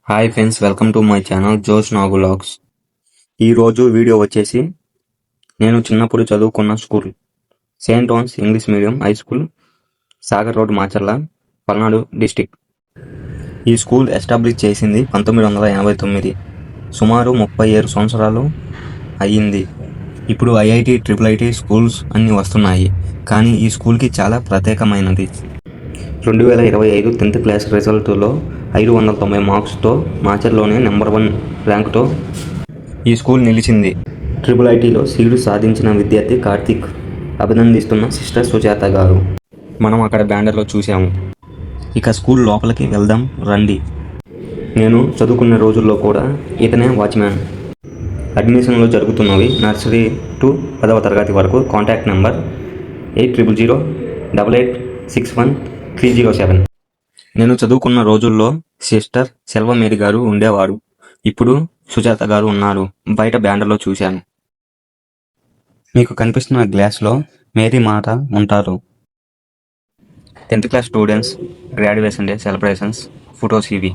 Hi friends, welcome to my channel Josh Nagu vlogs. ఈరోజు video వచ్చేసి నేను చిన్నప్పుడు చదువుకున్న school saint Ann's English medium high school, Sagar road, Macherla, Palnadu district. ఈ స్కూల్ ఎస్టాబ్లిష్ చేసింది 1989. సుమారు 37 సంవత్సరాలు అయ్యింది. ఇప్పుడు ఐఐటి, ట్రిపుల్ ఐటి స్కూల్స్ అన్నీ వస్తున్నాయి, కానీ ఈ స్కూల్కి చాలా ప్రత్యేకమైనది. 2025 10th క్లాస్ రిజల్ట్లో 590 మార్క్స్తో మాచర్లోనే నెంబర్ 1 ర్యాంకుతో ఈ స్కూల్ నిలిచింది. ట్రిపుల్ ఐటీలో సీటు సాధించిన విద్యార్థి కార్తిక్ అభినందిస్తున్న సిస్టర్ సుజాత గారు మనం అక్కడ బ్యానర్లో చూసాము. ఇక స్కూల్ లోపలికి వెళ్దాం రండి. నేను చదువుకున్న రోజుల్లో కూడా ఇతనే వాచ్మ్యాన్. అడ్మిషన్లు జరుగుతున్నవి. నర్సరీ టు 10వ తరగతి వరకు. Contact number 8008861307. నేను చదువుకున్న రోజుల్లో సిస్టర్ సెల్వమేరి గారు ఉండేవారు. ఇప్పుడు సుజాత గారు ఉన్నారు. బయట బ్యానర్లో చూశాను. మీకు కనిపిస్తున్న గ్లాస్లో మేరీ మాత ఉంటారు. 10th class students graduation day celebrations photos ఇవి.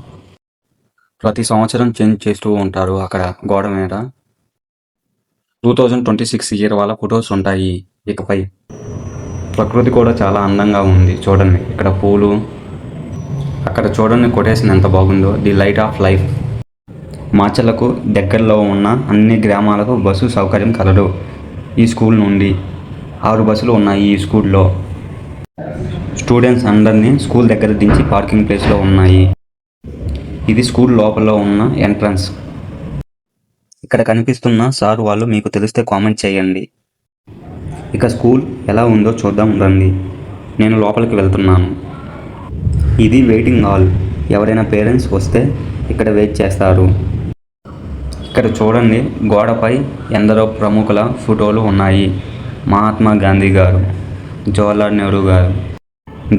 ప్రతి సంవత్సరం చేంజ్ చేస్తూ ఉంటారు. అక్కడ గోడ మీద 2026 ఇయర్ వాళ్ళ ఫొటోస్ ఉంటాయి. ఇకపై ప్రకృతి కూడా చాలా అందంగా ఉంది. చూడండి, ఇక్కడ పూలు, అక్కడ చూడండి కొటేషన్ ఎంత బాగుందో. The light of life. మాచర్లకు దగ్గరలో ఉన్న అన్ని గ్రామాలకు బస్సు సౌకర్యం కలదు. ఈ స్కూల్ నుండి 6 బస్సులు ఉన్నాయి. ఈ స్కూల్లో స్టూడెంట్స్ అందరినీ స్కూల్ దగ్గర దించి పార్కింగ్ ప్లేస్లో ఉన్నాయి. ఇది స్కూల్ లోపల ఉన్న ఎంట్రన్స్. ఇక్కడ కనిపిస్తున్న సార్ వాళ్ళు మీకు తెలిస్తే కామెంట్ చేయండి. ఇక స్కూల్ ఎలా ఉందో చూద్దాం రండి. నేను లోపలికి వెళ్తున్నాను. ఇది వెయిటింగ్ హాల్. ఎవరైనా పేరెంట్స్ వస్తే ఇక్కడ వెయిట్ చేస్తారు. ఇక్కడ చూడండి, గోడపై ఎందరో ప్రముఖుల ఫోటోలు ఉన్నాయి. మహాత్మా గాంధీ గారు, జవహర్లాల్ నెహ్రూ గారు,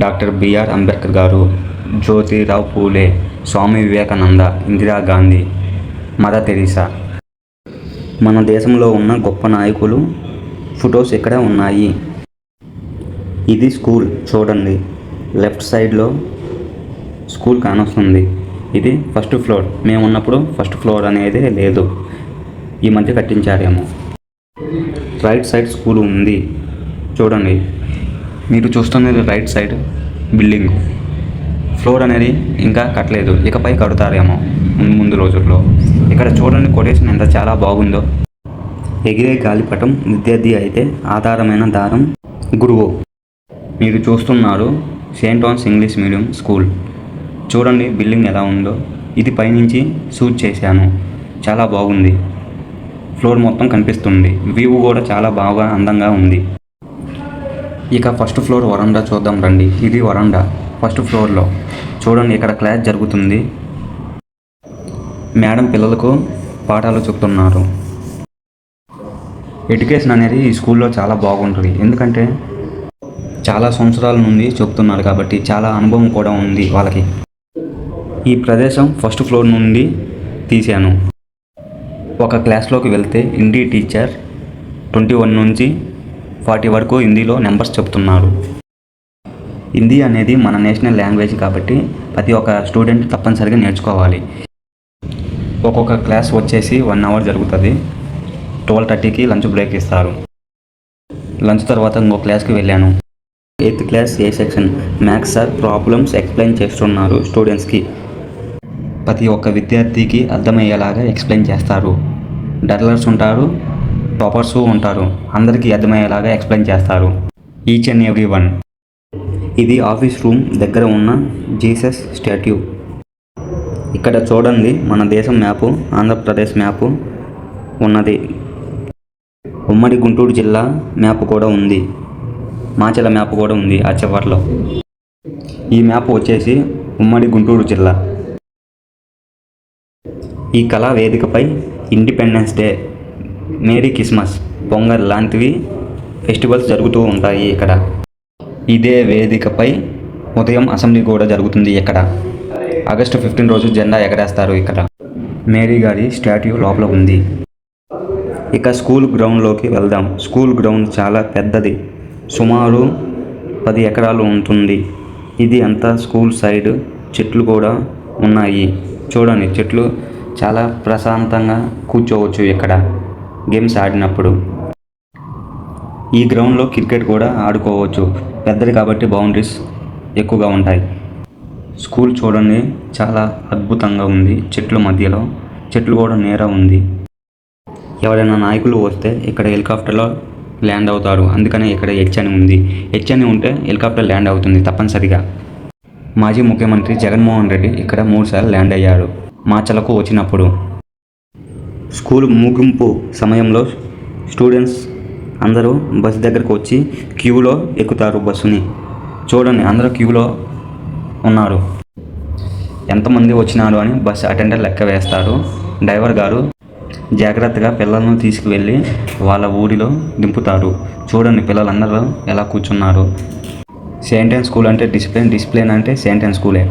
డాక్టర్ బిఆర్ అంబేద్కర్ గారు, జ్యోతిరావు పూలే, స్వామి వివేకానంద, ఇందిరాగాంధీ, మదర్ తెరీసా. మన దేశంలో ఉన్న గొప్ప నాయకులు ఫొటోస్ ఇక్కడ ఉన్నాయి. ఇది స్కూల్ చూడండి, లెఫ్ట్ సైడ్లో స్కూల్ కానొస్తుంది. ఇది ఫస్ట్ ఫ్లోర్. మేము ఉన్నప్పుడు ఫస్ట్ ఫ్లోర్ అనేది లేదు, ఈ మధ్య కట్టించారేమో. రైట్ సైడ్ స్కూల్ ఉంది చూడండి. మీరు చూస్తున్నది రైట్ సైడ్ బిల్డింగ్. ఫ్లోర్ అనేది ఇంకా కట్టలేదు, ఇకపై కడతారేమో ముందు రోజుల్లో. ఇక్కడ చూడండి కొటేషన్ ఎంత చాలా బాగుందో. ఎగిరే గాలిపటం విద్యార్థి అయితే ఆధారమైన దారం గురువు. మీరు చూస్తున్నారు saint Ann's English medium school. చూడండి బిల్డింగ్ ఎలా ఉందో. ఇది పైనుంచి షూట్ చేశాను, చాలా బాగుంది. ఫ్లోర్ మొత్తం కనిపిస్తుంది. వ్యూ కూడా చాలా బాగా అందంగా ఉంది. ఇక ఫస్ట్ ఫ్లోర్ వరండా చూద్దాం రండి. ఇది వరండా ఫస్ట్ ఫ్లోర్లో. చూడండి, ఇక్కడ క్లాస్ జరుగుతుంది. మేడం పిల్లలకు పాఠాలు చెప్తున్నారు. ఎడ్యుకేషన్ అనేది ఈ స్కూల్లో చాలా బాగుంటుంది. ఎందుకంటే చాలా సంవత్సరాల నుండి చెప్తున్నారు కాబట్టి చాలా అనుభవం కూడా ఉంది వాళ్ళకి. ఈ ప్రదేశం ఫస్ట్ ఫ్లోర్ నుండి తీశాను. ఒక క్లాస్లోకి వెళ్తే హిందీ టీచర్ 21 నుంచి 40 వరకు హిందీలో నెంబర్స్ చెప్తున్నారు. హిందీ అనేది మన నేషనల్ లాంగ్వేజ్ కాబట్టి ప్రతి ఒక్క స్టూడెంట్ తప్పనిసరిగా నేర్చుకోవాలి. ఒక్కొక్క క్లాస్ వచ్చేసి 1 అవర్ జరుగుతుంది. 12:30కి లంచ్ బ్రేక్ ఇస్తారు. లంచ్ తర్వాత ఇంకో క్లాస్కి వెళ్ళాను. 8th class A section. Maths sir problems explain చేస్తున్నారు స్టూడెంట్స్కి. ప్రతి ఒక్క విద్యార్థికి అర్థమయ్యేలాగా ఎక్స్ప్లెయిన్ చేస్తారు. డర్లర్స్ ఉంటారు, టాపర్స్ ఉంటారు. అందరికీ అర్థమయ్యేలాగా ఎక్స్ప్లెయిన్ చేస్తారు. Each and every one. ఇది ఆఫీస్ రూమ్ దగ్గర ఉన్న జీసస్ స్టాట్యూ. ఇక్కడ చూడండి, మన దేశం మ్యాపు, ఆంధ్రప్రదేశ్ మ్యాపు ఉన్నది. ఉమ్మడి గుంటూరు జిల్లా మ్యాప్ కూడా ఉంది. మాచర్ల మ్యాప్ కూడా ఉంది ఆ చివర్లో. ఈ మ్యాప్ వచ్చేసి ఉమ్మడి గుంటూరు జిల్లా. ఈ కళా వేదికపై independence day, merry Christmas, pongal లాంటివి ఫెస్టివల్స్ జరుగుతూ ఉంటాయి ఇక్కడ. ఇదే వేదికపై ఉదయం అసెంబ్లీ కూడా జరుగుతుంది ఇక్కడ. ఆగస్టు 15 రోజు జెండా ఎగరేస్తారు ఇక్కడ. మేరీ గారి స్టాట్యూ లోపల ఉంది. ఇక స్కూల్ గ్రౌండ్లోకి వెళ్దాం. స్కూల్ గ్రౌండ్ చాలా పెద్దది, సుమారు 10 ఎకరాలు ఉంటుంది. ఇది అంతా స్కూల్ సైడ్ చెట్లు కూడా ఉన్నాయి. చూడండి చెట్లు చాలా ప్రశాంతంగా కూర్చోవచ్చు ఇక్కడ గేమ్స్ ఆడినప్పుడు. ఈ గ్రౌండ్లో క్రికెట్ కూడా ఆడుకోవచ్చు. పెద్దది కాబట్టి బౌండరీస్ ఎక్కువగా ఉంటాయి. స్కూల్ చూడండి చాలా అద్భుతంగా ఉంది. చెట్ల మధ్యలో చెట్లు కూడా నేర ఉంది. ఎవరైనా నాయకులు వస్తే ఇక్కడ హెలికాప్టర్లో ల్యాండ్ అవుతారు. అందుకనే ఇక్కడ హెచ్ అని ఉంది. హెచ్ అని ఉంటే హెలికాప్టర్ ల్యాండ్ అవుతుంది తప్పనిసరిగా. మాజీ ముఖ్యమంత్రి జగన్మోహన్ రెడ్డి ఇక్కడ 3 సార్లు ల్యాండ్ అయ్యారు మాచలకు వచ్చినప్పుడు. స్కూల్ ముగింపు సమయంలో స్టూడెంట్స్ అందరూ బస్సు దగ్గరకు వచ్చి క్యూలో ఎక్కుతారు బస్సుని. చూడండి అందరూ క్యూలో ఉన్నారు. ఎంతమంది వచ్చినారు అని బస్సు అటెండర్ లెక్క వేస్తారు. డ్రైవర్ గారు జాగ్రత్తగా పిల్లలను తీసుకువెళ్ళి వాళ్ళ ఊరిలో దింపుతారు. చూడండి పిల్లలందరూ ఎలా కూర్చున్నారు. సెయింట్ యాన్ స్కూల్ అంటే డిసిప్లిన్ అంటే సెయింట్ యాన్ స్కూలే.